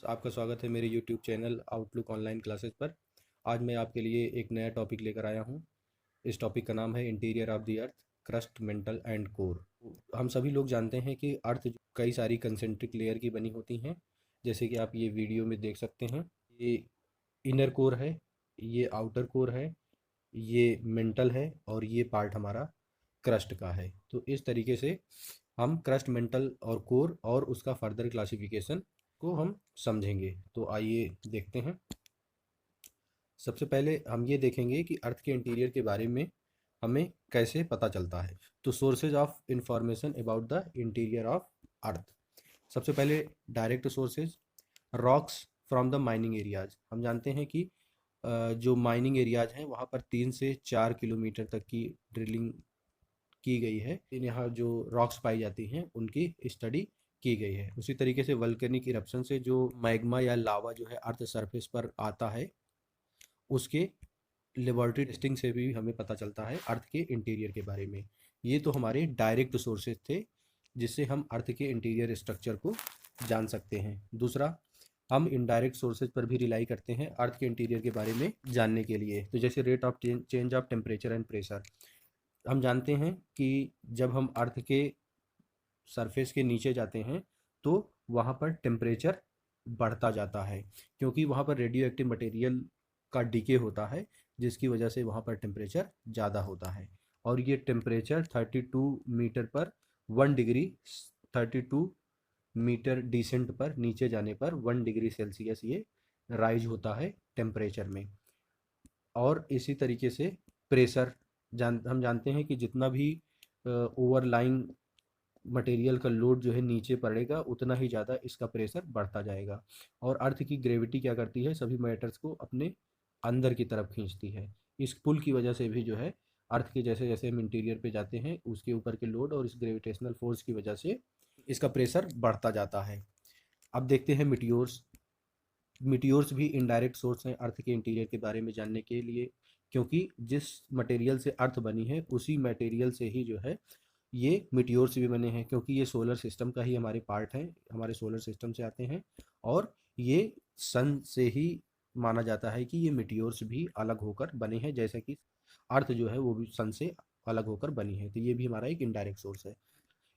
आपका स्वागत है मेरे YouTube channel outlook online classes पर। आज मैं आपके लिए एक नया टॉपिक लेकर आया हूँ। इस टॉपिक का नाम है interior of the earth, crust, mental and core. हम सभी लोग जानते हैं कि अर्थ कई सारी कंसेंट्रिक लेयर की बनी होती हैं, जैसे कि आप ये वीडियो में देख सकते हैं। ये इनर कोर है, ये आउटर कोर है, ये मेंटल है और ये पार्ट हमारा क्रस्ट का है। तो इस तरीके से हम क्रस्ट, मेंटल और कोर और उसका फर्दर क्लासिफिकेशन को हम समझेंगे। तो आइए देखते हैं। सबसे पहले हम ये देखेंगे कि अर्थ के इंटीरियर के बारे में हमें कैसे पता चलता है। तो sources of information about the interior of earth. सबसे पहले direct sources, rocks from the mining areas. हम जानते हैं कि जो माइनिंग एरियाज हैं वहाँ पर 3 से 4 किलोमीटर तक की ड्रिलिंग की गई है। यहाँ जो रॉक्स पाई जाती हैं उनकी स्टडी की गई है। उसी तरीके से वल्केनिक इरप्शन से जो मैग्मा या लावा जो है अर्थ सरफेस पर आता है, उसके लेबोरेटरी टेस्टिंग से भी हमें पता चलता है अर्थ के इंटीरियर के बारे में। ये तो हमारे डायरेक्ट सोर्सेज थे जिससे हम अर्थ के इंटीरियर स्ट्रक्चर को जान सकते हैं। दूसरा, हम इनडायरेक्ट सोर्सेज पर भी रिलाई करते हैं अर्थ के इंटीरियर के बारे में जानने के लिए। तो जैसे rate of change of temperature and pressure. हम जानते हैं कि जब हम अर्थ के सरफेस के नीचे जाते हैं तो वहाँ पर टेम्परेचर बढ़ता जाता है, क्योंकि वहाँ पर रेडियो एक्टिव मटेरियल का डीके होता है, जिसकी वजह से वहाँ पर टेम्परेचर ज़्यादा होता है। और ये टेम्परेचर 32 मीटर पर 1 डिग्री, 32 मीटर डिसेंट पर नीचे जाने पर 1 डिग्री सेल्सियस ये राइज होता है टेम्परेचर में। और इसी तरीके से प्रेशर, हम जानते हैं कि जितना भी ओवरलाइंग मटेरियल का लोड जो है नीचे पड़ेगा उतना ही ज़्यादा इसका प्रेशर बढ़ता जाएगा। और अर्थ की ग्रेविटी क्या करती है, सभी मैटर्स को अपने अंदर की तरफ खींचती है। इस पुल की वजह से भी जो है अर्थ के जैसे जैसे हम इंटीरियर पे जाते हैं उसके ऊपर के लोड और इस ग्रेविटेशनल फोर्स की वजह से इसका प्रेशर बढ़ता जाता है। अब देखते हैं मिटियोर्स। मिटियोर्स भी इनडायरेक्ट सोर्स हैं अर्थ के इंटीरियर के बारे में जानने के लिए, क्योंकि जिस मटेरियल से अर्थ बनी है उसी मटेरियल से ही जो है ये मिटियोर्स भी बने हैं, क्योंकि ये सोलर सिस्टम का ही हमारे पार्ट हैं, हमारे सोलर सिस्टम से आते हैं। और ये सन से ही माना जाता है कि ये मिटियोर्स भी अलग होकर बने हैं, जैसे कि अर्थ जो है वो भी सन से अलग होकर बनी है। तो ये भी हमारा एक इनडायरेक्ट सोर्स है।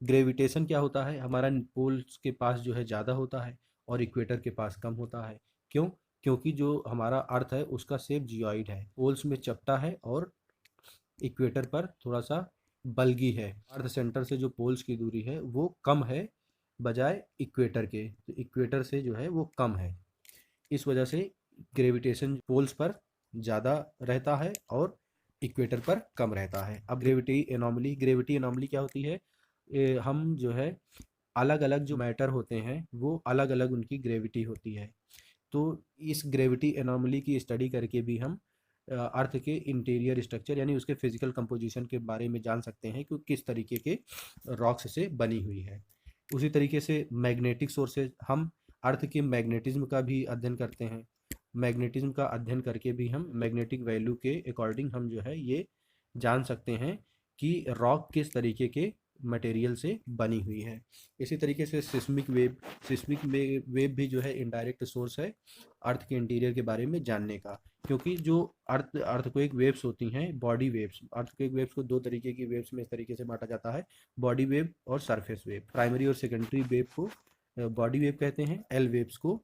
ग्रेविटेशन क्या होता है, हमारा पोल्स के पास जो है ज़्यादा होता है और इक्वेटर के पास कम होता है। क्यों? क्योंकि जो हमारा अर्थ है उसका शेप जियोइड है, पोल्स में चपटा है और इक्वेटर पर थोड़ा सा बल्गी है। अर्थ सेंटर से जो पोल्स की दूरी है वो कम है बजाय इक्वेटर के, तो इक्वेटर से जो है वो कम है। इस वजह से ग्रेविटेशन पोल्स पर ज़्यादा रहता है और इक्वेटर पर कम रहता है। अब ग्रेविटी एनॉमली क्या होती है? हम जो है अलग अलग जो मैटर होते हैं वो अलग अलग उनकी ग्रेविटी होती है। तो इस ग्रेविटी एनॉमली की स्टडी करके भी हम अर्थ के इंटीरियर स्ट्रक्चर यानी उसके फिजिकल कंपोजिशन के बारे में जान सकते हैं कि किस तरीके के रॉक्स से बनी हुई है। उसी तरीके से मैग्नेटिक सोर्सेज, हम अर्थ के मैग्नेटिज्म का भी अध्ययन करते हैं। मैग्नेटिज्म का अध्ययन करके भी हम मैग्नेटिक वैल्यू के अकॉर्डिंग हम जो है ये जान सकते हैं कि रॉक किस तरीके के मटेरियल से बनी हुई है। इसी तरीके से सिस्मिक वेव भी जो है इनडायरेक्ट सोर्स है अर्थ के इंटीरियर के बारे में जानने का, क्योंकि जो अर्थक्वेक वेव्स होती हैं, बॉडी वेव्स, अर्थक्वेक वेव्स को दो तरीके की वेव्स में इस तरीके से बांटा जाता है, बॉडी वेव और सरफेस वेव। प्राइमरी और सेकेंडरी वेव को बॉडी वेव कहते हैं, एल वेव्स को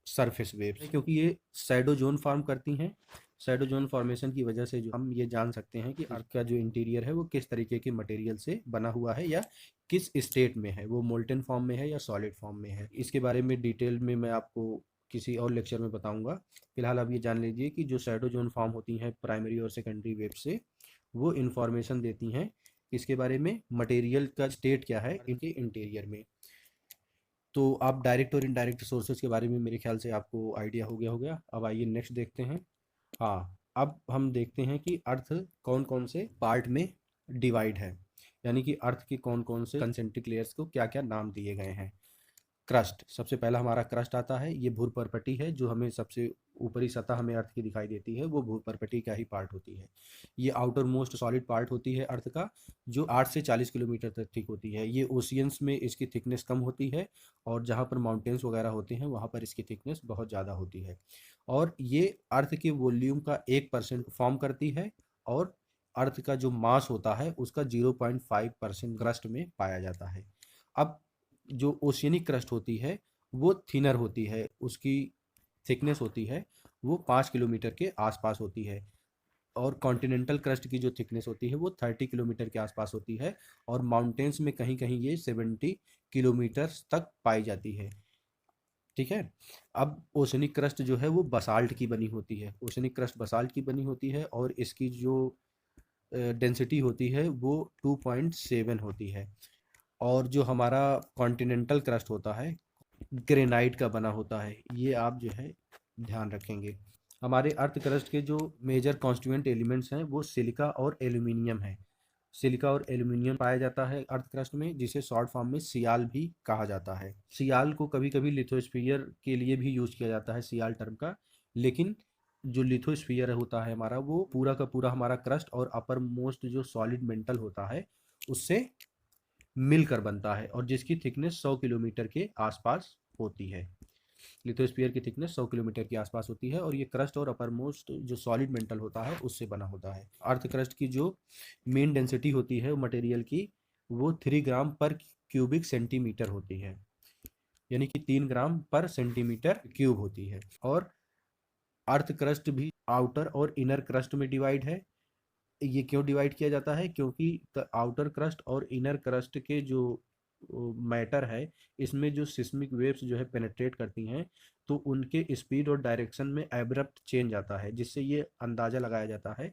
सरफेस वेव्स, क्योंकि ये शैडो जोन फॉर्म करती हैं। शैडो जोन फॉर्मेशन की वजह से जो हम ये जान सकते हैं कि अर्थ का जो इंटीरियर है वो किस तरीके के मटेरियल से बना हुआ है या किस स्टेट में है, वो मोल्टन फॉर्म में है या सॉलिड फॉर्म में है। इसके बारे में डिटेल में मैं आपको किसी और लेक्चर में बताऊंगा। फिलहाल आप ये जान लीजिए कि जो शैडो जोन फॉर्म होती हैं प्राइमरी और सेकेंडरी वेव से, वो इंफॉर्मेशन देती हैं इसके बारे में मटेरियल का स्टेट क्या है इनके इंटीरियर में। तो आप डायरेक्ट और इनडायरेक्ट सोर्सेज के बारे में मेरे ख्याल से आपको आइडिया हो गया होगा। अब आइए नेक्स्ट देखते हैं। हाँ, अब हम देखते हैं कि अर्थ कौन कौन से पार्ट में डिवाइड है, यानी कि अर्थ के कौन कौन से कंसेंट्रिक लेयर्स को क्या क्या नाम दिए गए हैं। क्रस्ट, सबसे पहला हमारा क्रस्ट आता है। ये भूपर्पटी है, जो हमें सबसे ऊपरी सतह हमें अर्थ की दिखाई देती है, वो भूपर्पटी का ही पार्ट होती है। ये आउटर मोस्ट सॉलिड पार्ट होती है अर्थ का, जो 8 से 40 किलोमीटर तक थिक होती है। ये ओशियंस में इसकी थिकनेस कम होती है, और जहाँ पर माउंटेन्स वगैरह होते हैं वहाँ पर इसकी थिकनेस बहुत ज़्यादा होती है। और ये अर्थ के वॉल्यूम का 1% फॉर्म करती है, और अर्थ का जो मास होता है उसका 0.5% क्रस्ट में पाया जाता है। अब जो ओशियनिक क्रस्ट होती है वो थिनर होती है, उसकी थिकनेस होती है वो 5 किलोमीटर के आसपास होती है। और कॉन्टिनेंटल क्रस्ट की जो थिकनेस होती है वो 30 किलोमीटर के आसपास होती है, और माउंटेन्स में कहीं कहीं ये 70 किलोमीटर तक पाई जाती है। ठीक है। अब ओशनिक क्रस्ट जो है वो बसाल्ट की बनी होती है, ओशनिक क्रस्ट बसाल्ट की बनी होती है, और इसकी जो डेंसिटी होती है वो 2.7 होती है। और जो हमारा कॉन्टिनेंटल क्रस्ट होता है ग्रेनाइट का बना होता है, ये आप जो है ध्यान रखेंगे। हमारे अर्थ क्रस्ट के जो मेजर कॉन्स्टिट्यूएंट एलिमेंट्स हैं वो सिलिका और एल्यूमिनियम है। सिलिका और एल्यूमिनियम पाया जाता है अर्थ क्रस्ट में, जिसे शॉर्ट फॉर्म में सियाल भी कहा जाता है। सियाल को कभी कभी लिथोस्फीयर के लिए भी यूज किया जाता है, सियाल टर्म का। लेकिन जो लिथोस्फीयर होता है हमारा, वो पूरा का पूरा हमारा क्रस्ट और अपर मोस्ट जो सॉलिड मेंटल होता है उससे मिलकर बनता है, और जिसकी थिकनेस 100 किलोमीटर के आसपास होती है। लिथोस्फीयर की थिकनेस 100 किलोमीटर के आसपास होती है, और ये क्रस्ट और अपर मोस्ट जो सॉलिड मेंटल होता है उससे बना होता है। अर्थ क्रस्ट की जो मेन डेंसिटी होती है मटेरियल की, वो 3 ग्राम पर क्यूबिक सेंटीमीटर होती है, यानी कि 3 ग्राम पर सेंटीमीटर क्यूब होती है। और अर्थ क्रस्ट भी आउटर और इनर क्रस्ट में डिवाइड है। ये क्यों डिवाइड किया जाता है? क्योंकि आउटर क्रस्ट और इनर क्रस्ट के जो मैटर है, इसमें जो सिस्मिक वेव्स जो है पेनेट्रेट करती हैं, तो उनके स्पीड और डायरेक्शन में एब्रप्ट चेंज आता है, जिससे ये अंदाज़ा लगाया जाता है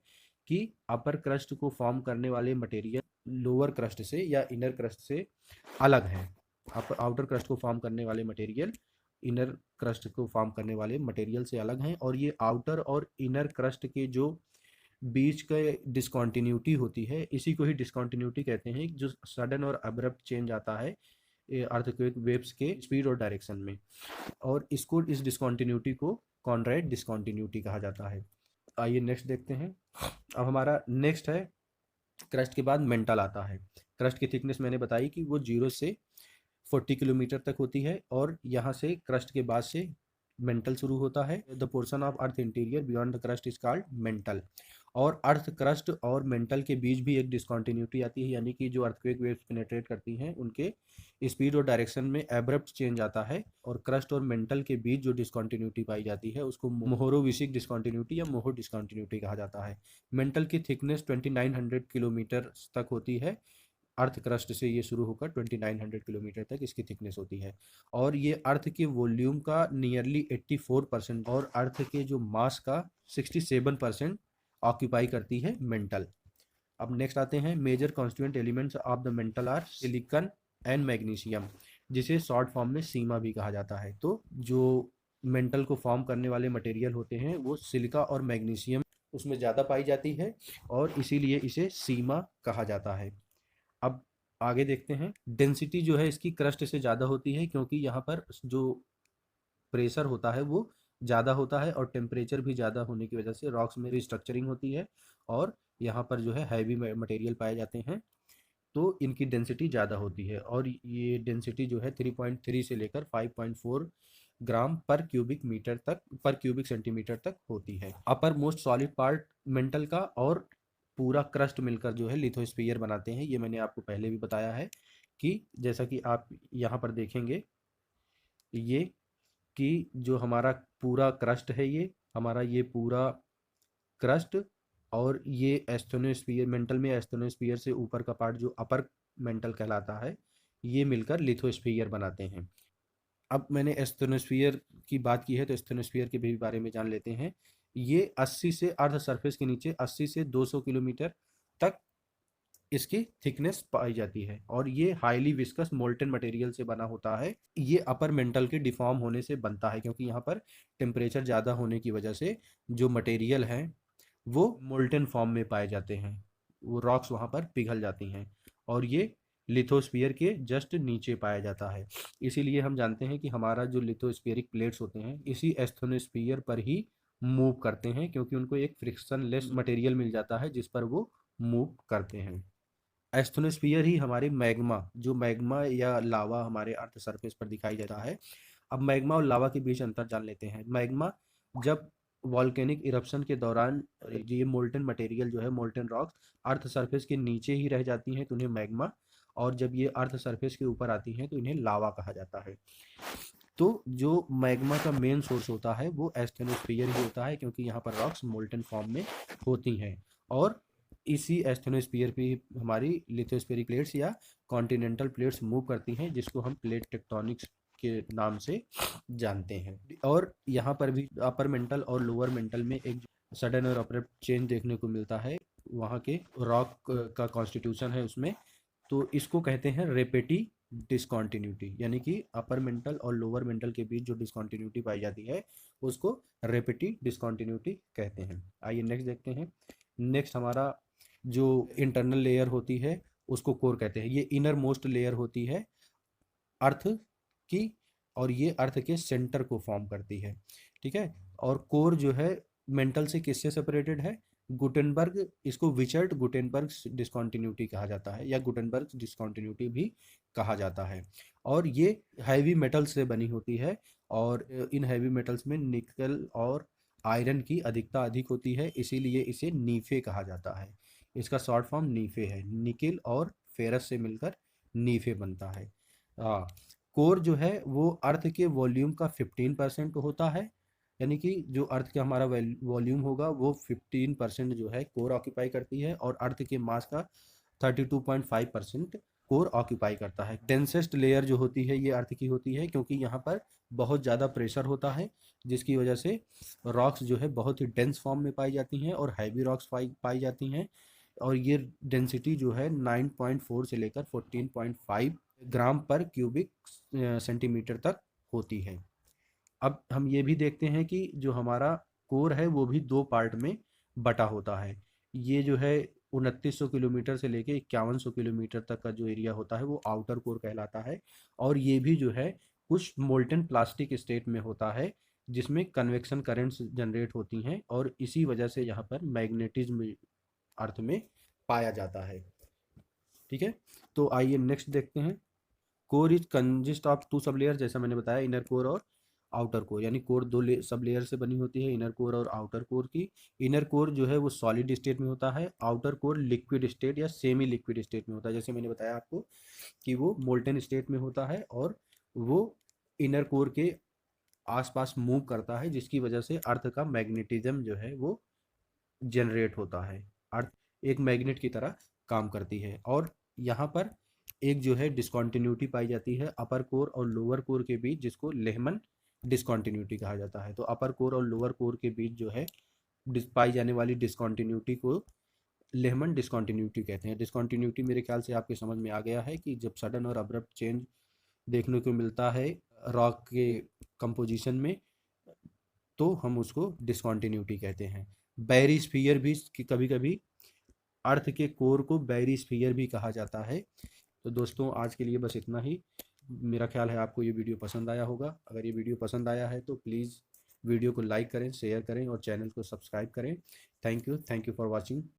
कि अपर क्रस्ट को फॉर्म करने वाले मटेरियल लोअर क्रस्ट से या इनर क्रस्ट से अलग हैं। आउटर क्रस्ट को फॉर्म करने वाले मटेरियल इनर क्रस्ट को फॉर्म करने वाले मटेरियल से अलग हैं, और ये आउटर और इनर क्रस्ट के जो बीच का डिसकॉन्टिन्यूटी होती है, इसी को ही डिसकॉन्टिन्यूटी कहते हैं, जो सडन और अब्रप्ट चेंज आता है अर्थक्वेक वेव्स के स्पीड और डायरेक्शन में। और इसको, इस डिसकॉन्टिन्यूटी को कॉनराड डिसकॉन्टिन्यूटी कहा जाता है। आइए नेक्स्ट देखते हैं। अब हमारा नेक्स्ट है, क्रस्ट के बाद मेंटल आता है। क्रस्ट की थिकनेस मैंने बताई कि वो 0 से 40 किलोमीटर तक होती है, और यहाँ से क्रस्ट के बाद से मेंटल शुरू होता है। The portion of earth interior beyond the crust is called mental. और अर्थ क्रस्ट और मेंटल के बीच भी एक डिसकॉन्टिन्यूटी आती है, यानी कि जो अर्थक्वेक वेव्स पेनेट्रेट करती हैं उनके स्पीड और डायरेक्शन में एब्रप्ट चेंज आता है, और क्रस्ट और मेंटल के बीच जो डिसकॉन्टिन्यूटी पाई जाती है उसको मोहोरोविसिक डिसकॉन्टिन्यूटी या मोहो डिसकॉन्टिन्यूटी कहा जाता है। मेंटल की थिकनेस 2900 किलोमीटर तक होती है। अर्थ क्रस्ट से ये शुरू होकर 2900 किलोमीटर तक इसकी थिकनेस होती है, और ये अर्थ के वॉल्यूम का नियरली 84%, और अर्थ के जो मास का 67% ऑक्यूपाई करती है मेंटल। अब नेक्स्ट आते हैं, major constituent elements of the mantle are silicon and magnesium, जिसे शॉर्ट फॉर्म में सीमा भी कहा जाता है। तो जो मेंटल को फॉर्म करने वाले मटेरियल होते हैं वो सिलिका और मैग्नीशियम उसमें ज़्यादा पाई जाती है, और इसीलिए इसे सीमा कहा जाता है। अब आगे देखते हैं, डेंसिटी जो है इसकी क्रस्ट से ज़्यादा होती है, क्योंकि यहाँ पर जो प्रेशर होता है वो ज़्यादा होता है, और टेम्परेचर भी ज़्यादा होने की वजह से रॉक्स में रिस्ट्रक्चरिंग होती है, और यहाँ पर जो है हैवी मटेरियल पाए जाते हैं, तो इनकी डेंसिटी ज़्यादा होती है। और ये डेंसिटी जो है 3.3 से लेकर 5.4 ग्राम पर क्यूबिक मीटर तक, पर क्यूबिक सेंटीमीटर तक होती है। Upper most solid part mental का और पूरा क्रस्ट मिलकर जो है लिथोस्फीयर बनाते हैं। ये मैंने आपको पहले भी बताया है कि जैसा कि आप यहाँ पर देखेंगे, ये कि जो हमारा पूरा क्रस्ट है, ये हमारा ये पूरा क्रस्ट, और ये एस्थेनोस्फीयर, मेंटल में एस्थेनोस्फीयर से ऊपर का पार्ट जो अपर मेंटल कहलाता है, ये मिलकर लिथोस्फीयर बनाते हैं। अब मैंने एस्थेनोस्फीयर की बात की है, तो एस्थेनोस्फीयर के भी बारे में जान लेते हैं। ये 80 से, अर्थ सरफेस के नीचे 80 से 200 किलोमीटर तक इसकी थिकनेस पाई जाती है, और ये हाईली विस्कस मोल्टन मटेरियल से बना होता है। ये अपर मेंटल के डिफॉर्म होने से बनता है, क्योंकि यहाँ पर टेम्परेचर ज़्यादा होने की वजह से जो मटेरियल हैं वो मोल्टन फॉर्म में पाए जाते हैं, वो रॉक्स वहाँ पर पिघल जाती हैं, और ये लिथोस्फीयर के जस्ट नीचे पाया जाता है। इसीलिए हम जानते हैं कि हमारा जो लिथोस्फीयरिक प्लेट्स होते हैं इसी एस्थेनोस्फीयर पर ही मूव करते हैं, क्योंकि उनको एक फ्रिक्शनलेस मटेरियल मिल जाता है जिस पर वो मूव करते हैं। एस्थेनोस्फीयर ही हमारी मैग्मा, जो मैग्मा या लावा हमारे अर्थ सरफेस पर दिखाई देता है। अब मैग्मा और लावा के बीच अंतर जान लेते हैं। मैग्मा जब वॉल्केनिक इरप्शन के दौरान ये मोल्टन मटेरियल जो है, मोल्टन रॉक्स अर्थ सरफेस के नीचे ही रह जाती हैं तो उन्हें मैग्मा, और जब ये अर्थ सरफेस के ऊपर आती हैं तो इन्हें लावा कहा जाता है। तो जो मैग्मा का मेन सोर्स होता है वो एस्थेनोस्फीयर ही होता है, क्योंकि यहाँ पर रॉक्स मोल्टन फॉर्म में होती हैं। और इसी एस्थेनोस्फीयर पे ही हमारी लिथोस्फेरिक प्लेट्स या कॉन्टिनेंटल प्लेट्स मूव करती हैं, जिसको हम प्लेट टेक्टोनिक्स के नाम से जानते हैं। और यहाँ पर भी अपर मेंटल और लोअर मेंटल में एक सडन और अब्रप्ट चेंज देखने को मिलता है, वहाँ के रॉक का कॉन्स्टिट्यूशन है उसमें। तो इसको कहते हैं रेपेटी डिसकॉन्टिन्यूटी, यानी कि अपर मेंटल और लोअर मेंटल के बीच जो डिसकॉन्टिन्यूटी पाई जाती है उसको रेपेटी डिसकॉन्टिन्यूटी कहते हैं। आइए नेक्स्ट देखते हैं। नेक्स्ट हमारा जो इंटरनल लेयर होती है उसको कोर कहते हैं। ये इनर मोस्ट लेयर होती है अर्थ की, और ये अर्थ के सेंटर को फॉर्म करती है। ठीक है। और कोर जो है मेंटल से किससे सेपरेटेड है? गुटेनबर्ग, इसको विचर्ड गुटेनबर्ग डिसकॉन्टिन्यूटी कहा जाता है, या गुटेनबर्ग डिसकॉन्टिन्यूटी भी कहा जाता है। और ये हैवी मेटल से बनी होती है, और इन हैवी मेटल्स में निकल और आयरन की अधिकता अधिक होती है, इसीलिए इसे नीफे कहा जाता है। इसका शॉर्ट फॉर्म नीफे है। निकिल और फेरस से मिलकर नीफे बनता है। हाँ। कोर जो है वो अर्थ के वॉल्यूम का 15% होता है, यानी कि जो अर्थ का हमारा वॉल्यूम होगा वो 15% जो है कोर ऑक्यूपाई करती है, और अर्थ के मास का 32.5% कोर ऑक्यूपाई करता है। डेंसेस्ट लेयर जो होती है ये अर्थ की होती है, क्योंकि यहाँ पर बहुत ज़्यादा प्रेशर होता है, जिसकी वजह से रॉक्स जो है बहुत ही डेंस फॉर्म में पाई जाती हैं और हैवी रॉक्स पाई जाती हैं। और ये डेंसिटी जो है 9.4 से लेकर 14.5 ग्राम पर क्यूबिक सेंटीमीटर तक होती है। अब हम ये भी देखते हैं कि जो हमारा कोर है वो भी दो पार्ट में बटा होता है। ये जो है 2900 किलोमीटर से लेके 5100 किलोमीटर तक का जो एरिया होता है वो आउटर कोर कहलाता है। और ये भी जो है कुछ मोल्टन प्लास्टिक स्टेट में होता है, जिसमें कन्वेक्शन करंट्स जनरेट होती हैं, और इसी वजह से यहाँ पर मैग्नेटिज्म अर्थ में पाया जाता है। ठीक है। तो आइए नेक्स्ट देखते हैं। Core is consist of two sub layer, जैसा मैंने बताया, इनर कोर और आउटर कोर, यानी कोर दो सब लेयर से बनी होती है, इनर कोर और आउटर कोर की। इनर कोर जो है वो सॉलिड स्टेट में होता है, आउटर कोर लिक्विड स्टेट या सेमी लिक्विड स्टेट में होता है। जैसे मैंने बताया आपको कि वो मोल्टन स्टेट में होता है, और वो इनर कोर के आसपास मूव करता है, जिसकी वजह से अर्थ का मैग्नेटिज्म जो है वो जनरेट होता है। अर्थ एक मैग्नेट की तरह काम करती है। और यहाँ पर एक जो है डिसकॉन्टिन्यूटी पाई जाती है अपर कोर और लोअर कोर के बीच, जिसको लेहमन डिसकॉन्टिन्यूटी कहा जाता है। तो अपर कोर और लोअर कोर के बीच जो है पाई जाने वाली डिसकॉन्टिन्यूटी को लेहमन डिसकॉन्टिन्यूटी कहते हैं। डिसकॉन्टिन्यूटी मेरे ख्याल से आपके समझ में आ गया है कि जब सडन और अब्रप्ट चेंज देखने को मिलता है रॉक के कंपोजिशन में, तो हम उसको डिसकॉन्टिन्यूटी कहते हैं। बैरिस्फीयर भी कभी कभी अर्थ के कोर को बैरिस्फीयर भी कहा जाता है। तो दोस्तों आज के लिए बस इतना ही। मेरा ख्याल है आपको ये वीडियो पसंद आया होगा। अगर ये वीडियो पसंद आया है तो प्लीज़ वीडियो को लाइक करें, शेयर करें और चैनल को सब्सक्राइब करें। Thank you for watching.